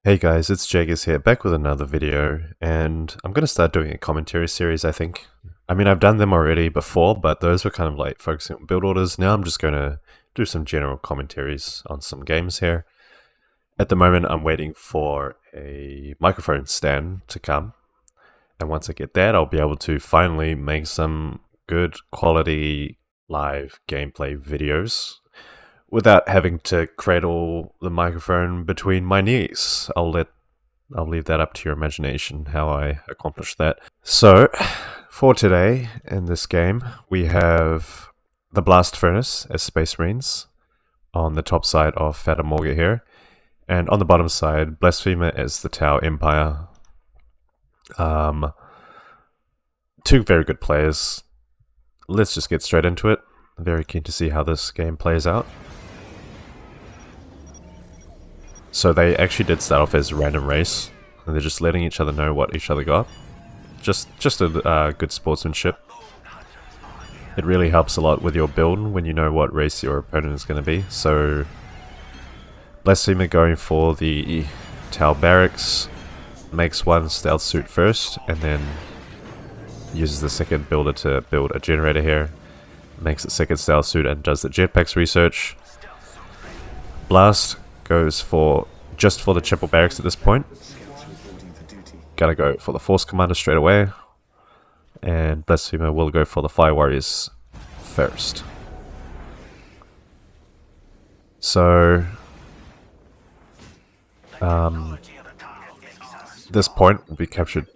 Hey guys, it's Jaggers here, back with another video, and I'm going to start doing a commentary series, I think. I mean, I've done them already before, but those were kind of like focusing on build orders. Now I'm just going to do some general commentaries on some games here. At the moment, I'm waiting for a microphone stand to come, and once I get that, I'll be able to finally make some good quality live gameplay videos without having to cradle the microphone between my knees. I'll leave that up to your imagination how I accomplish that. So, for today in this game, we have the Blast Furnace as Space Marines on the top side of Fata Morga here, and on the bottom side, Blasphemer as the Tau Empire. Two very good players. Let's just get straight into it. I'm very keen to see how this game plays out. So they actually did start off as a random race, and they're just letting each other know what each other got. Just a good sportsmanship. It really helps a lot with your build when you know what race your opponent is going to be. So Blasphemer going for the Tau Barracks, makes one stealth suit first, and then uses the second builder to build a generator here. Makes the second stealth suit and does the jetpacks research. Blast goes for just for the triple barracks at this point. Gotta go for the force commander straight away, and Blasphemer will go for the fire warriors first. So this point will be captured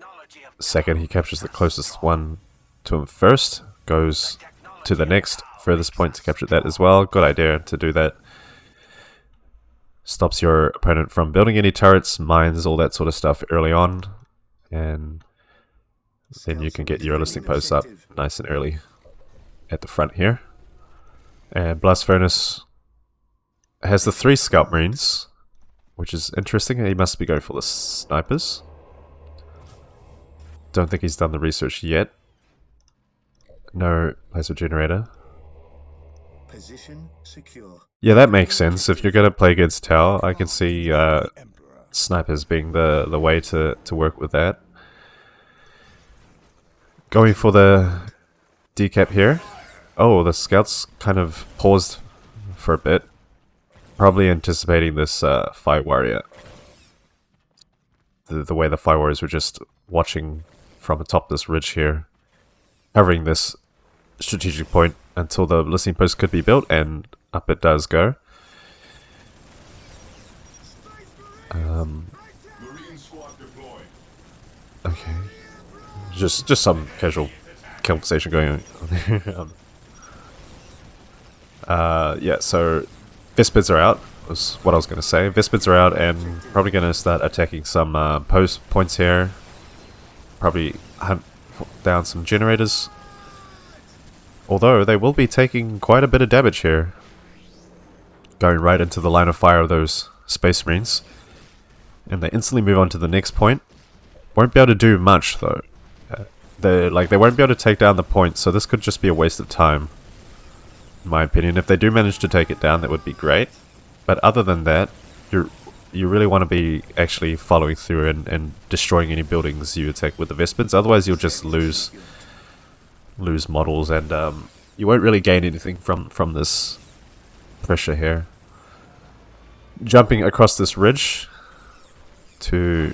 second. He captures the closest one to him first, goes to the next furthest point to capture that as well. Good idea to do that. Stops your opponent from building any turrets, mines, all that sort of stuff early on, and then you can get your listing posts up nice and early at the front here. And Blast Furnace has the 3 Scout Marines, which is interesting. He must be going for the snipers. Don't think he's done the research yet. No plasma generator. Position secure. Yeah, that makes sense. If you're going to play against Tau, I can see snipers being the way to work with that. Going for the decap here. Oh, the scouts kind of paused for a bit. Probably anticipating this Fire Warrior. The way the Fire Warriors were just watching from atop this ridge here. Covering this strategic point until the listening post could be built, and up it does go. Okay, just some casual conversation going on. Yeah, so Vespids are out, was what I was going to say. Vespids are out and probably going to start attacking some post points here. Probably hunt down some generators. Although they will be taking quite a bit of damage here. Going right into the line of fire of those Space Marines. And they instantly move on to the next point. Won't be able to do much though. They won't be able to take down the point, so this could just be a waste of time. In my opinion, if they do manage to take it down, that would be great. But other than that, you really want to be actually following through and destroying any buildings you attack with the Vespids. Otherwise you'll just lose models, and you won't really gain anything from this pressure here. Jumping across this ridge to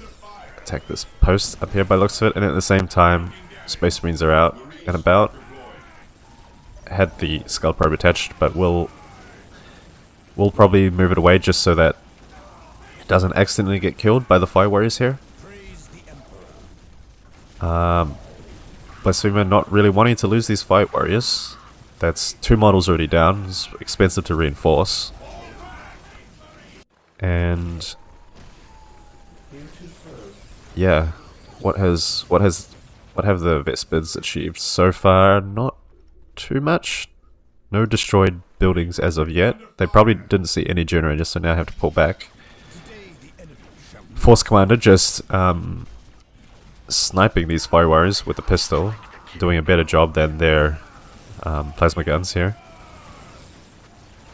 attack this post up here by the looks of it, and at the same time Space Marines are out and about. Had the Skull Probe attached, but we'll probably move it away just so that it doesn't accidentally get killed by the Fire Warriors here. Blasphemer not really wanting to lose these Fire Warriors. That's 2 models already down. It's expensive to reinforce. And yeah, what have the Vespids achieved so far? Not too much. No destroyed buildings as of yet. They probably didn't see any generators, so now have to pull back. Force Commander just sniping these Fire Warriors with a pistol, doing a better job than their plasma guns here.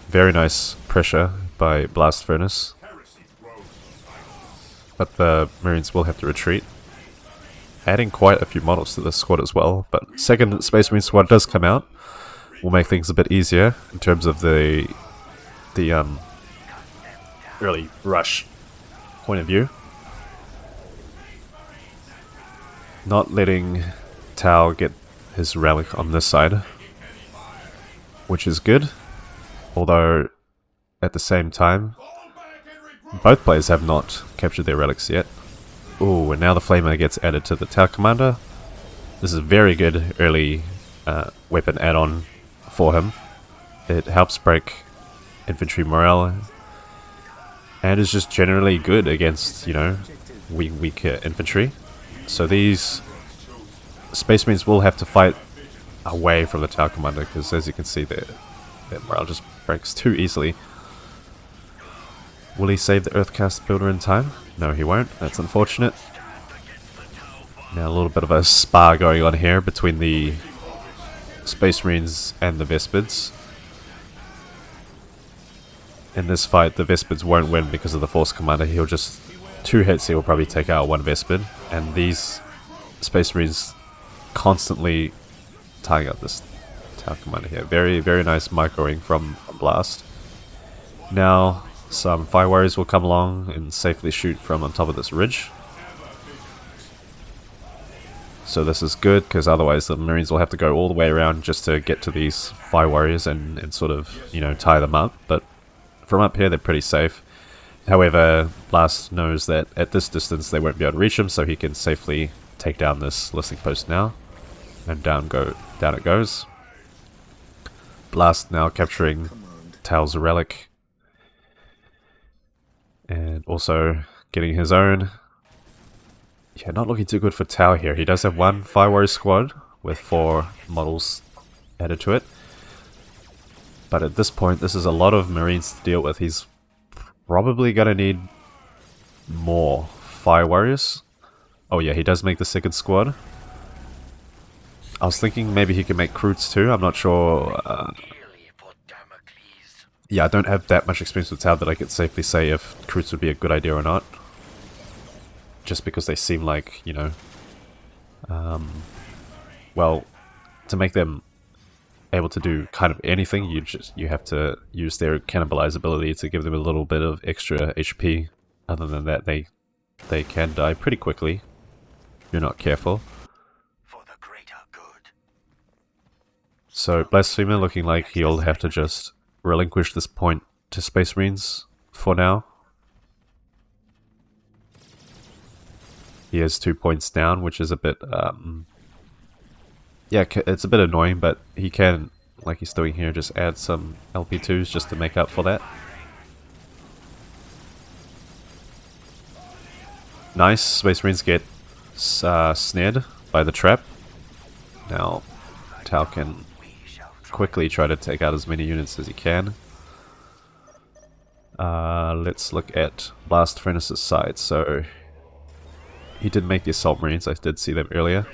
Very nice pressure by Blast Furnace. but the Marines will have to retreat. Adding quite a few models to this squad as well, but second Space Marine squad does come out. Will make things a bit easier in terms of the early rush point of view. Not letting Tau get his relic on this side, which is good, although at the same time both players have not captured their relics yet. Ooh, and now the Flamer gets added to the Tau Commander. This is a very good early weapon add-on for him. It helps break infantry morale and is just generally good against, you know, weaker infantry. So these Space Marines will have to fight away from the Tau Commander because, as you can see, their morale just breaks too easily. Will he save the Earthcast builder in time? No, he won't. That's unfortunate. Now a little bit of a spar going on here between the Space Marines and the Vespids. In this fight, the Vespids won't win because of the Force Commander. He'll just... 2 hits, he will probably take out 1 Vespid. And these Space Marines constantly tying up this Tau Commander here. Very, very nice microing from Blast. Now, some Fire Warriors will come along and safely shoot from on top of this ridge. So this is good, because otherwise the Marines will have to go all the way around just to get to these Fire Warriors and sort of, you know, tie them up. But from up here they're pretty safe. However, Blast knows that at this distance they won't be able to reach him, so he can safely take down this listening post now. And down it goes. Blast now capturing Tau's relic. And also getting his own. Yeah, not looking too good for Tau here. He does have 1 Fire Warrior squad with 4 models added to it. But at this point, this is a lot of Marines to deal with. He's probably going to need more Fire Warriors. Oh yeah, he does make the 2nd squad. I was thinking maybe he can make Kroots too. I'm not sure. Yeah, I don't have that much experience with Tau that I could safely say if Kroots would be a good idea or not. Just because they seem like, you know... well, to make them able to do kind of anything, you have to use their cannibalize ability to give them a little bit of extra HP. Other than that, they can die pretty quickly if you're not careful. For the greater good. So Blasphemer looking like he'll have to just relinquish this point to Space Marines for now. He has 2 points down, which is a bit, yeah, it's a bit annoying, but he can, like he's doing here, just add some LP2s just to make up for that. Nice, Space Marines get snared by the trap. Now, Tau can quickly try to take out as many units as he can. Let's look at Blast Furnace's side. So, he did make the Assault Marines, I did see them earlier.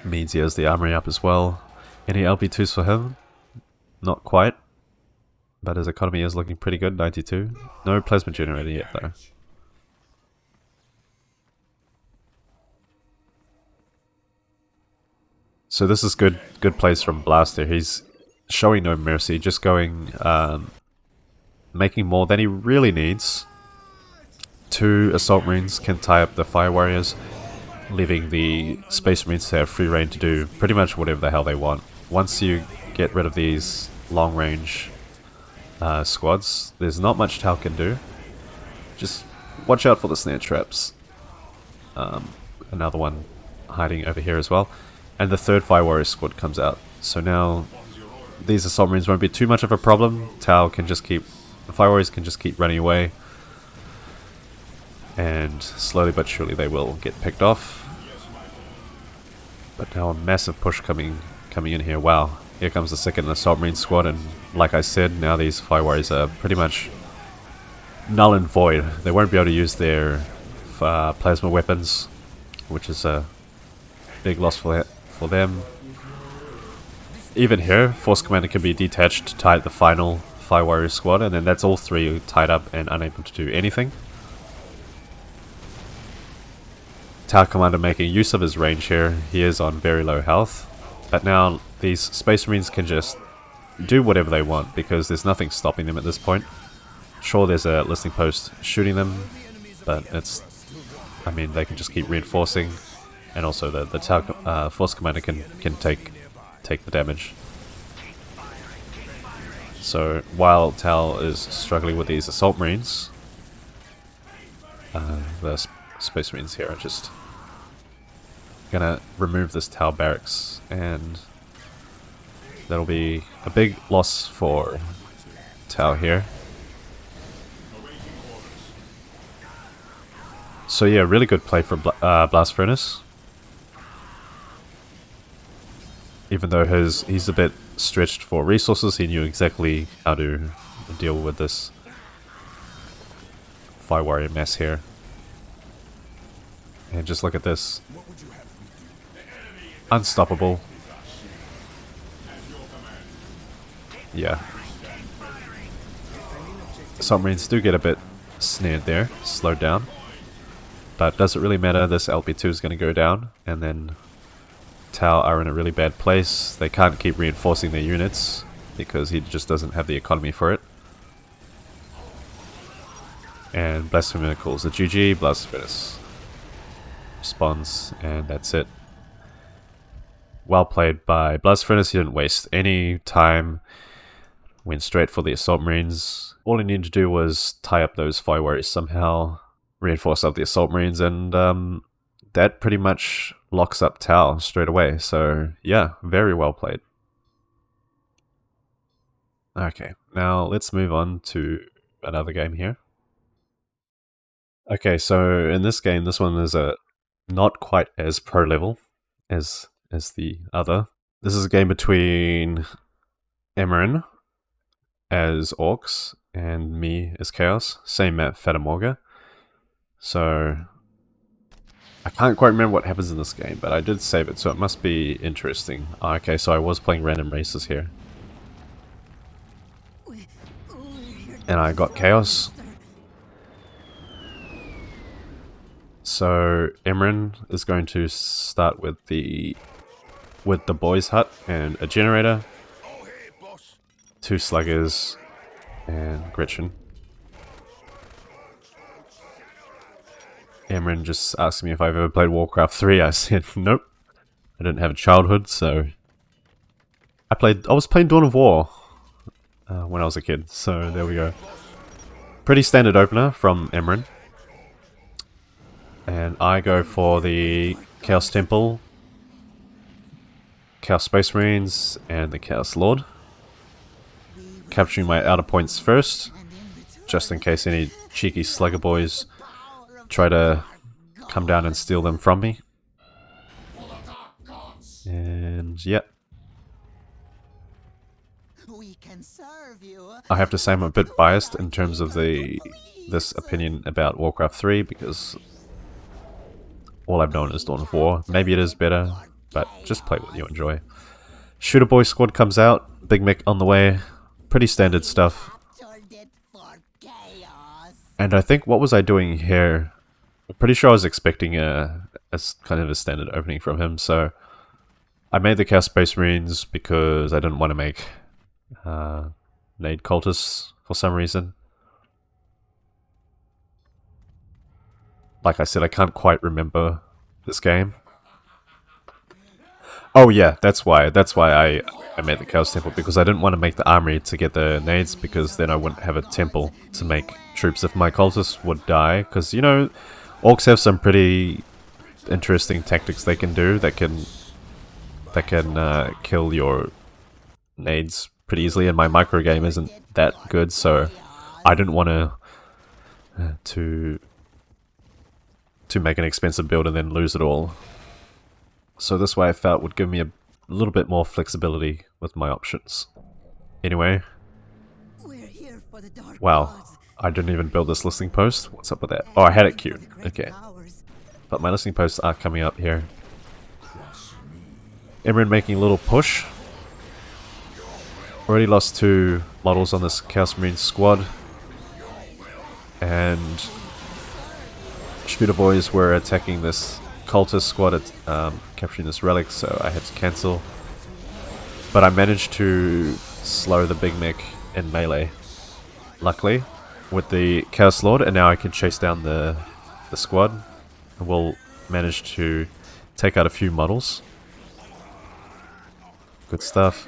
Means he has the armory up as well. Any LP2s for him? Not quite. But his economy is looking pretty good, 92. No plasma generator yet though. So this is good plays from Blaster. He's showing no mercy, just going, making more than he really needs. 2 Assault Marines can tie up the Fire Warriors, leaving the Space Marines to have free reign to do pretty much whatever the hell they want. Once you get rid of these long range squads, there's not much Tau can do. Just watch out for the snare traps. Another one hiding over here as well. And the 3rd Fire Warrior squad comes out. So now these Assault Marines won't be too much of a problem. Tau can just keep... The Fire Warriors can just keep running away. And slowly but surely they will get picked off. But now a massive push coming in here. Wow. Here comes the 2nd Assault Marine squad, and like I said, now these Fire Warriors are pretty much null and void. They won't be able to use their plasma weapons, which is a big loss for them. Even here, Force Commander can be detached to tie up the final Fire Warrior squad, and then that's all 3 tied up and unable to do anything. Tower Commander making use of his range here. He is on very low health. But now these Space Marines can just do whatever they want because there's nothing stopping them at this point. Sure, there's a listening post shooting them, but it's... I mean, they can just keep reinforcing. And also the Tower Force Commander can take the damage. So while Tal is struggling with these Assault Marines, the Space Marines here are just gonna remove this Tau barracks, and that'll be a big loss for Tau here. So yeah, really good play from Blast Furnace. Even though he's a bit stretched for resources, he knew exactly how to deal with this Fire Warrior mess here. And just look at this. Unstoppable. Yeah. Submarines do get a bit snared there, slowed down. But does it really matter? This LP2 is going to go down, and then Tau are in a really bad place. They can't keep reinforcing their units because he just doesn't have the economy for it. And Blasphemer calls the GG, Blast Furnace responds, and that's it. Well played by Blast Furnace. He didn't waste any time. Went straight for the Assault Marines. All he needed to do was tie up those Fire Warriors somehow, reinforce up the Assault Marines, and that pretty much locks up Tau straight away. So yeah, very well played. Okay, now let's move on to another game here. Okay, so in this game, this one is not quite as pro level as the other. This is a game between Emerin as Orcs and me as Chaos. Same map, Fatamorga. So I can't quite remember what happens in this game, but I did save it, so it must be interesting. Okay, so I was playing random races here. And I got Chaos. So Emerin is going to start with the boys' hut and a generator, 2 sluggers, and Gretchen. Emerin just asked me if I've ever played Warcraft 3. I said nope. I didn't have a childhood, so I was playing Dawn of War when I was a kid. So there we go. Pretty standard opener from Emerin. And I go for the Chaos Temple, Chaos Space Marines, and the Chaos Lord. Capturing my outer points first, just in case any cheeky slugger boys try to come down and steal them from me. And yep. I have to say I'm a bit biased in terms of this opinion about Warcraft 3 because all I've known is Dawn of War. Maybe it is better, but just play what you enjoy. Shooter Boy Squad comes out, Big Mick on the way, pretty standard stuff. And I think, what was I doing here? I'm pretty sure I was expecting a kind of a standard opening from him, so I made the Chaos Space Marines because I didn't want to make nade cultists for some reason. Like I said, I can't quite remember this game. Oh yeah, that's why I made the Chaos Temple, because I didn't want to make the armory to get the nades, because then I wouldn't have a temple to make troops if my cultists would die. Because, you know, Orcs have some pretty interesting tactics they can do that can kill your nades pretty easily, and my micro game isn't that good, so I didn't want to make an expensive build and then lose it all. So this way I felt would give me a little bit more flexibility with my options. Anyway. Wow, I didn't even build this listening post. What's up with that? Oh, I had it queued. Okay. But my listening posts are coming up here. Emerin making a little push. Already lost 2 models on this Chaos Marine squad. And Shooter Boys were attacking this cultist squad at capturing this relic, so I had to cancel. But I managed to slow the big mech in melee, luckily, with the Chaos Lord, and now I can chase down the squad. And we'll manage to take out a few models. Good stuff.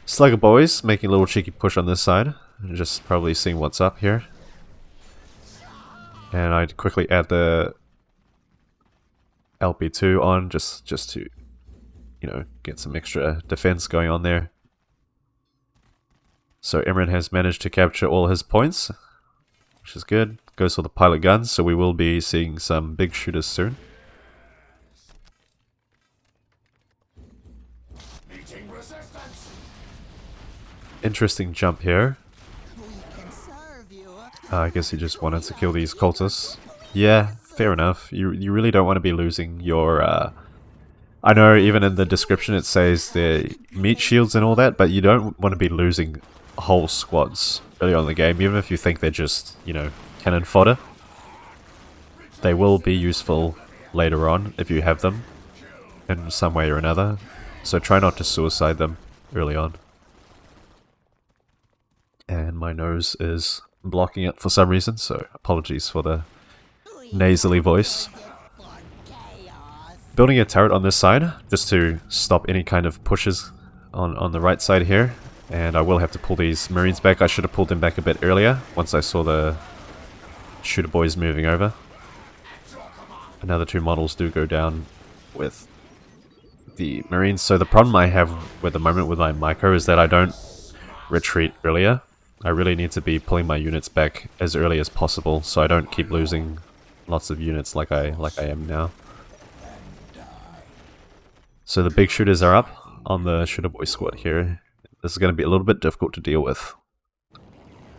Slugger boys making a little cheeky push on this side, just probably seeing what's up here. And I'd quickly add the LP2 on just to, you know, get some extra defense going on there. So Imran has managed to capture all his points, which is good. Goes for the pilot guns, so we will be seeing some big shooters soon. Interesting jump here. I guess he just wanted to kill these cultists. Yeah, fair enough. You really don't want to be losing your... I know even in the description it says the meat shields and all that, but you don't want to be losing whole squads early on in the game, even if you think they're just, you know, cannon fodder. They will be useful later on if you have them in some way or another, so try not to suicide them early on. And my nose is blocking it for some reason, so apologies for the nasally voice. Building a turret on this side, just to stop any kind of pushes on the right side here. And I will have to pull these marines back. I should have pulled them back a bit earlier, once I saw the shooter boys moving over. Another 2 models do go down with the marines. So the problem I have with the moment with my micro is that I don't retreat earlier. I really need to be pulling my units back as early as possible, so I don't keep losing lots of units like I am now. So the big shooters are up on the shooter boy squad here. This is going to be a little bit difficult to deal with.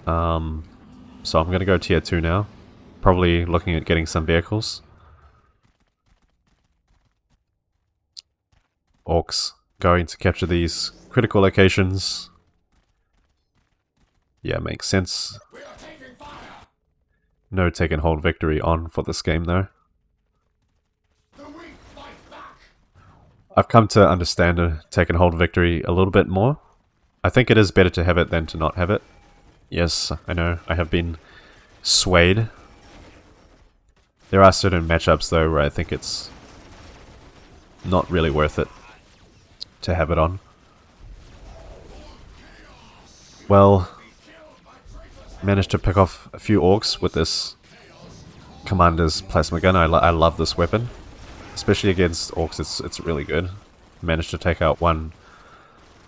So I'm going to go tier 2 now. Probably looking at getting some vehicles. Orcs going to capture these critical locations. Yeah, makes sense. No take and hold victory on for this game though. I've come to understand a take and hold victory a little bit more. I think it is better to have it than to not have it. Yes, I know, I have been swayed. There are certain matchups though where I think it's not really worth it to have it on. Well, managed to pick off a few orcs with this commander's plasma gun. I love this weapon, especially against orcs. It's really good. Managed to take out one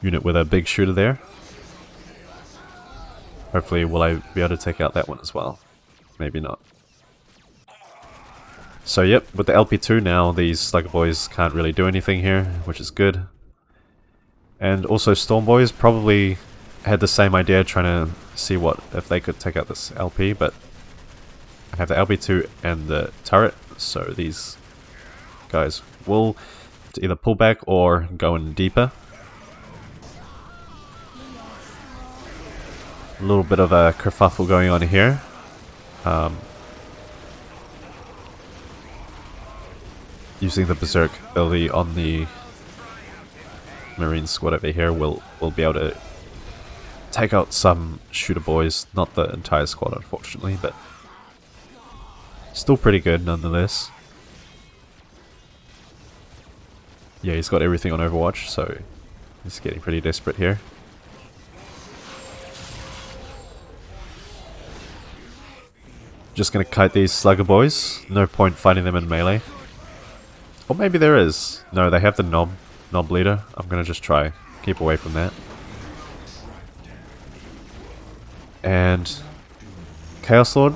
unit with a big shooter there. Hopefully will I be able to take out that one as well. Maybe not. So yep, with the LP2 now, these slugger boys can't really do anything here, which is good. And also Storm boys probably had the same idea, trying to see what if they could take out this LP, but I have the LP2 and the turret, so these guys will have to either pull back or go in deeper. A little bit of a kerfuffle going on here. Using the Berserk ability on the Marine squad over here, we'll be able to take out some shooter boys, not the entire squad unfortunately, but still pretty good nonetheless. Yeah, he's got everything on Overwatch, so he's getting pretty desperate here. Just gonna kite these slugger boys, no point fighting them in melee. Or maybe there is. No, they have the knob leader. I'm gonna just try keep away from that. And Chaos Lord,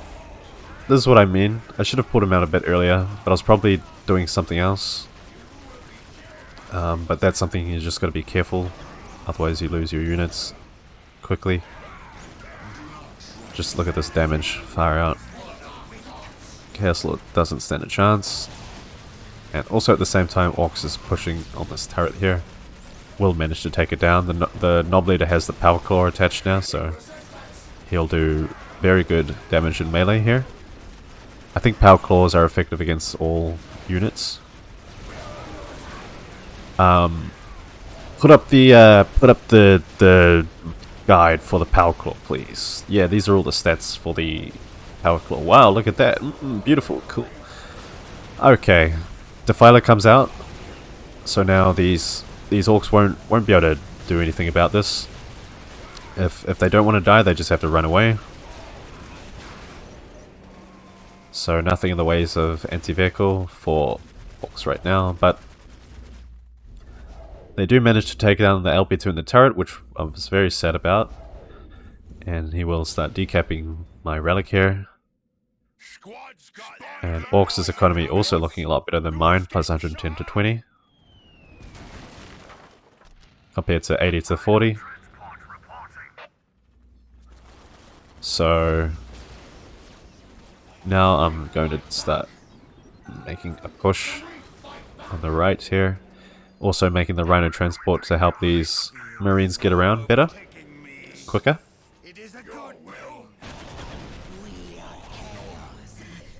this is what I mean. I should have pulled him out a bit earlier, but I was probably doing something else. But that's something you just got to be careful, otherwise you lose your units quickly. Just look at this damage, far out. Chaos Lord doesn't stand a chance. And also at the same time, Orcs is pushing on this turret here. Will manage to take it down. The Knob Leader has the Power Claw attached now, so he'll do very good damage in melee here. I think Power Claws are effective against all units. Put up the guide for the Power Claw, please. Yeah, these are all the stats for the Power Claw. Wow, look at that. Beautiful, cool. Okay, Defiler comes out. So now these orcs won't be able to do anything about this. If they don't want to die, they just have to run away. So nothing in the ways of anti-vehicle for orcs right now, but they do manage to take down the LP2 in the turret, which I was very sad about. And he will start decapping my relic here. And Orcs' economy also looking a lot better than mine, plus 110 to 20. Compared to 80 to 40. So now I'm going to start making a push on the right here. Also making the Rhino transport to help these Marines get around better, quicker.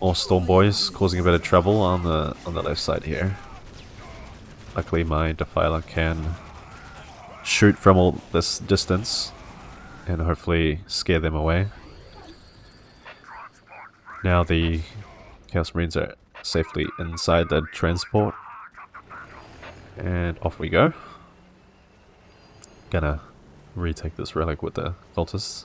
More Storm Boys causing a bit of trouble on the left side here. Luckily my Defiler can shoot from all this distance and hopefully scare them away. Now the Chaos Marines are safely inside the transport. And off we go. Gonna retake this relic with the cultists.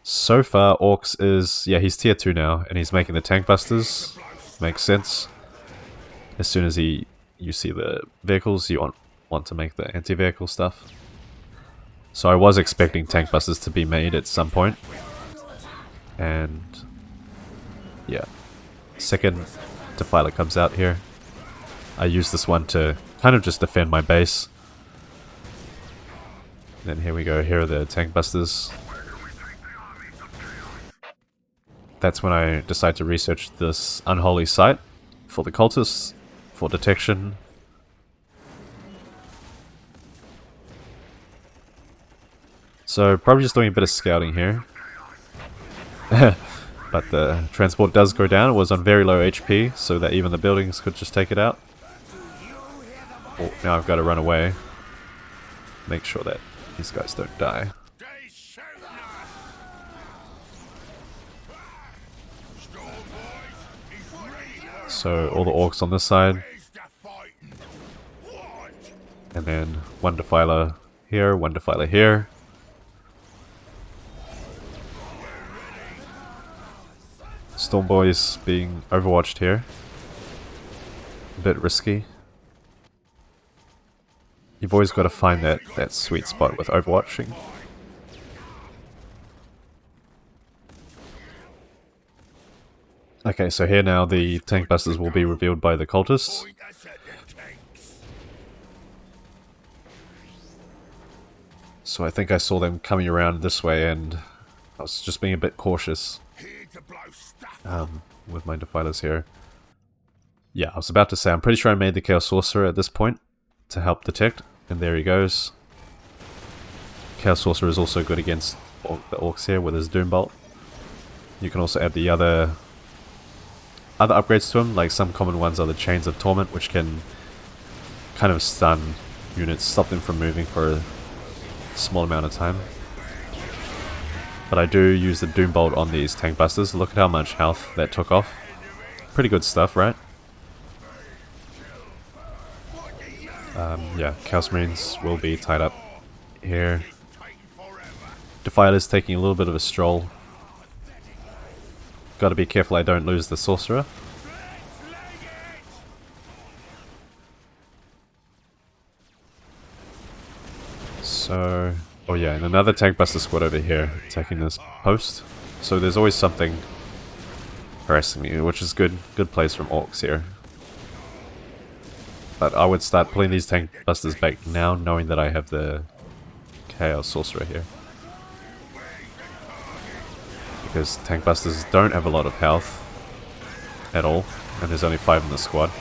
So far, Orcs is... yeah, he's tier 2 now, and he's making the tank busters. Makes sense. As soon as you see the vehicles, you want to make the anti-vehicle stuff. So I was expecting tank busters to be made at some point. And... yeah. Second Defiler comes out here. I use this one to kind of just defend my base. And here we go, here are the tank busters. That's when I decide to research this unholy site for the cultists, for detection. So probably just doing a bit of scouting here. But the transport does go down. It was on very low HP, so that even the buildings could just take it out. Oh, now I've got to run away. Make sure that these guys don't die. So all the orcs on this side. And then one Defiler here, one Defiler here. Storm Boys being overwatched here. A bit risky. You've always got to find that sweet spot with overwatching. Okay, so here now the tank busters will be revealed by the cultists. So I think I saw them coming around this way and I was just being a bit cautious with my Defilers here. Yeah, I was about to say, I'm pretty sure I made the Chaos Sorcerer at this point to help detect, and there he goes. Chaos Sorcerer is also good against the Orcs here with his Doom Bolt. You can also add the other upgrades to him, like some common ones are the Chains of Torment, which can kind of stun units, stop them from moving for a small amount of time. But I do use the Doom Bolt on these tank busters. Look at how much health that took off. Pretty good stuff, right? Yeah, Chaos Marines will be tied up here. Defiler's taking a little bit of a stroll. Gotta be careful I don't lose the Sorcerer. So... oh yeah, and another tank buster squad over here attacking this post. So there's always something harassing me, which is good place from Orcs here. But I would start pulling these tank busters back now, knowing that I have the Chaos Sorcerer here. Because tank busters don't have a lot of health at all, and there's only 5 in the squad.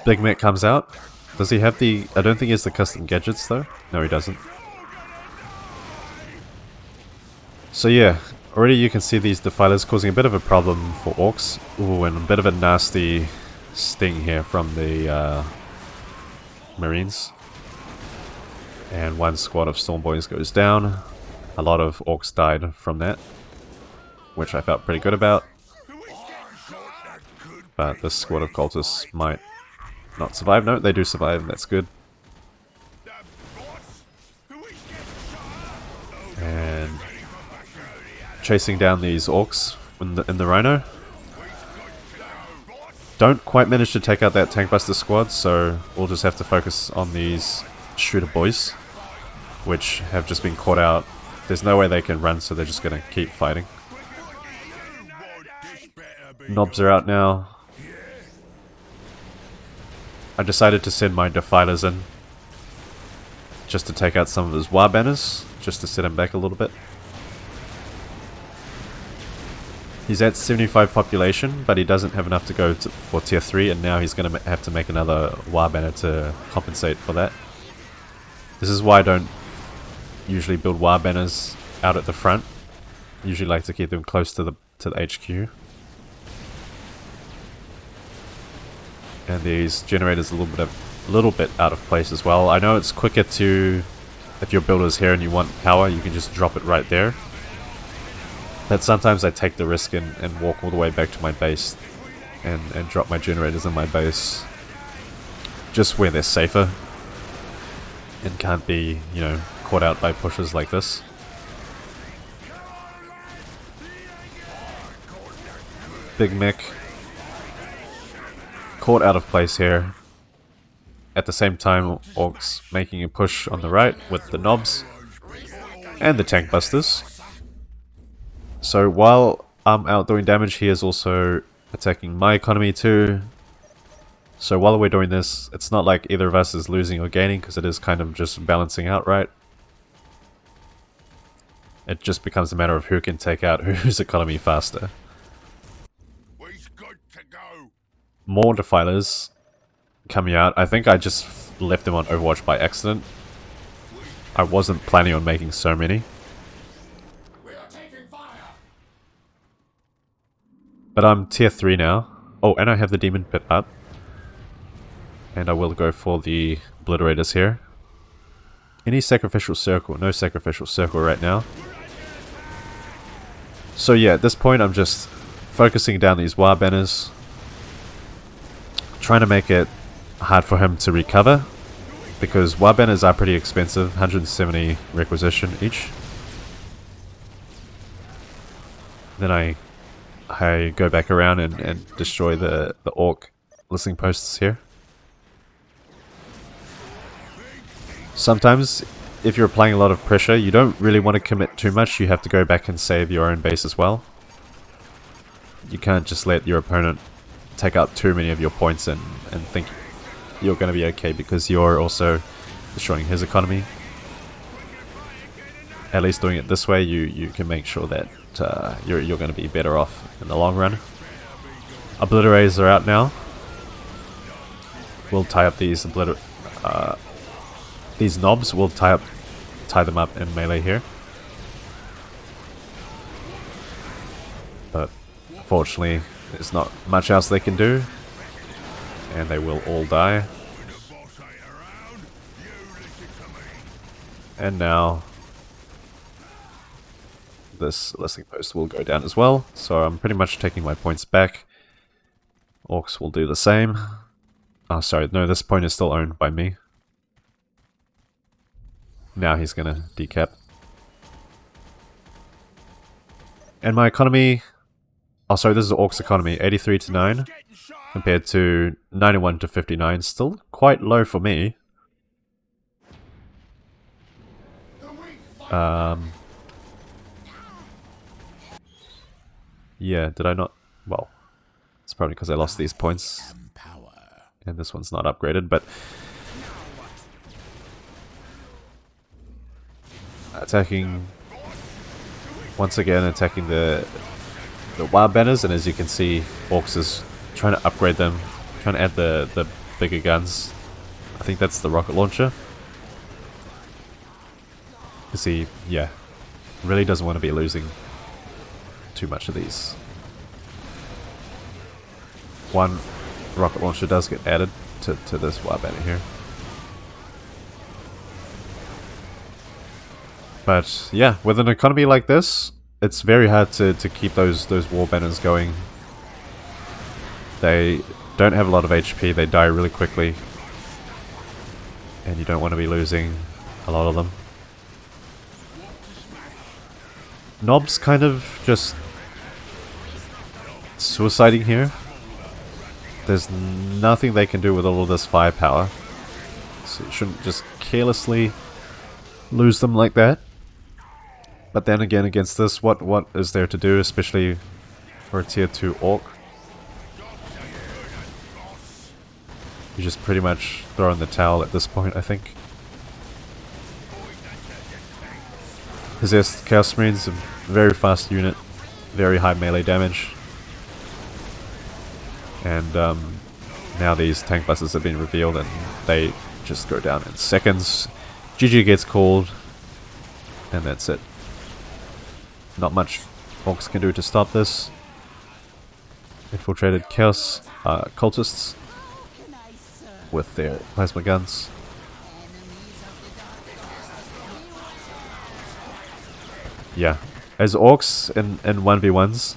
Big Mech comes out. Does he have the... I don't think he has the custom gadgets though. No, he doesn't. So yeah, already you can see these defilers causing a bit of a problem for orcs. Ooh, and a bit of a nasty sting here from the marines. And one squad of Stormboys goes down. A lot of orcs died from that, which I felt pretty good about. But this squad of cultists might not survive. No, they do survive, that's good. And chasing down these orcs in the rhino. Don't quite manage to take out that tank buster squad, so we'll just have to focus on these shooter boys, which have just been caught out. There's no way they can run, so they're just going to keep fighting. Knobs are out now. I decided to send my defilers in just to take out some of his war banners, just to set him back a little bit. He's at 75 population, but he doesn't have enough to go for tier 3, and now he's going to have to make another war banner to compensate for that. This is why I don't usually build war banners out at the front. I usually like to keep them close to the HQ. And these generators a little bit out of place as well. I know it's quicker to, if your builder's here and you want power, you can just drop it right there. But sometimes I take the risk and walk all the way back to my base and drop my generators in my base, just where they're safer and can't be, you know, caught out by pushes like this. Big mech caught out of place here. At the same time, orcs making a push on the right with the knobs and the tank busters. So while I'm out doing damage, he is also attacking my economy too. So while we're doing this, it's not like either of us is losing or gaining, because it is kind of just balancing out, right? It just becomes a matter of who can take out whose economy faster. More defilers coming out. I think I just left them on Overwatch by accident. I wasn't planning on making so many. But I'm tier 3 now. Oh, and I have the demon pit up. And I will go for the obliterators here. Any sacrificial circle? No sacrificial circle right now. So yeah, at this point I'm just focusing down these war banners. Trying to make it hard for him to recover, because war banners are pretty expensive, 170 requisition each. Then I go back around and destroy the orc listening posts here. Sometimes, if you're applying a lot of pressure, you don't really want to commit too much. You have to go back and save your own base as well. You can't just let your opponent take out too many of your points and think you're going to be okay because you're also destroying his economy. At least doing it this way, you can make sure that you're going to be better off in the long run. Obliterators are out now. We'll tie up these knobs. We'll tie them up in melee here. But unfortunately, there's not much else they can do, and they will all die. And now this listening post will go down as well, so I'm pretty much taking my points back. Orcs will do the same. Oh, sorry, no, this point is still owned by me. Now he's gonna decap. And my economy... Oh, sorry, this is the Orcs economy, 83 to 9, compared to 91 to 59. Still quite low for me. Yeah, did I not... Well, it's probably because I lost these points. And this one's not upgraded, but... Attacking... Once again, attacking the wild banners, and as you can see, Orcs is trying to upgrade them, trying to add the bigger guns. I think that's the rocket launcher. You see, yeah, Really doesn't want to be losing too much of these. One rocket launcher does get added to this warband here. But yeah, with an economy like this, it's very hard to keep those war banners going. They don't have a lot of HP, they die really quickly. And you don't want to be losing a lot of them. Nob's kind of just suiciding here. There's nothing they can do with all of this firepower. So you shouldn't just carelessly lose them like that. But then again, against this, what is there to do, especially for a tier 2 orc? You just pretty much throw in the towel at this point, I think. Possessed Chaos Marine's a very fast unit, very high melee damage. And now these tank buses have been revealed and they just go down in seconds. GG gets called, and that's it. Not much Orcs can do to stop this. Infiltrated Chaos cultists with their plasma guns. Yeah, as Orcs in 1v1s,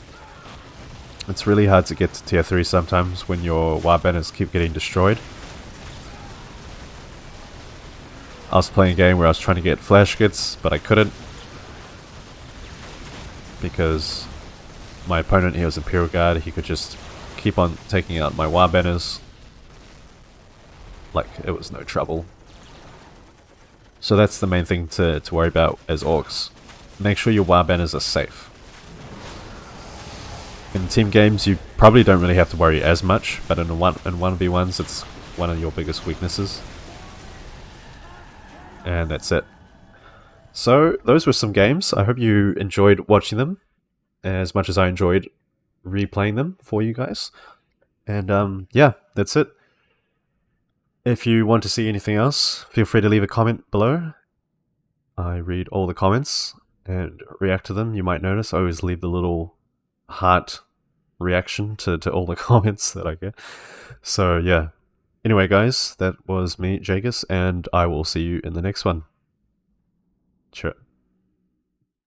it's really hard to get to tier 3 sometimes when your warbanners keep getting destroyed. I was playing a game where I was trying to get flash kits, but I couldn't. Because my opponent, he was Imperial Guard, he could just keep on taking out my warbanners like it was no trouble. So that's the main thing to worry about as Orcs. Make sure your warbanners are safe. In team games you probably don't really have to worry as much, but in 1v1s it's one of your biggest weaknesses. And that's it. So those were some games. I hope you enjoyed watching them as much as I enjoyed replaying them for you guys. And yeah, that's it. If you want to see anything else, feel free to leave a comment below. I read all the comments and react to them. You might notice I always leave the little heart reaction to all the comments that I get. So yeah. Anyway guys, that was me, Jagus, and I will see you in the next one. Sure.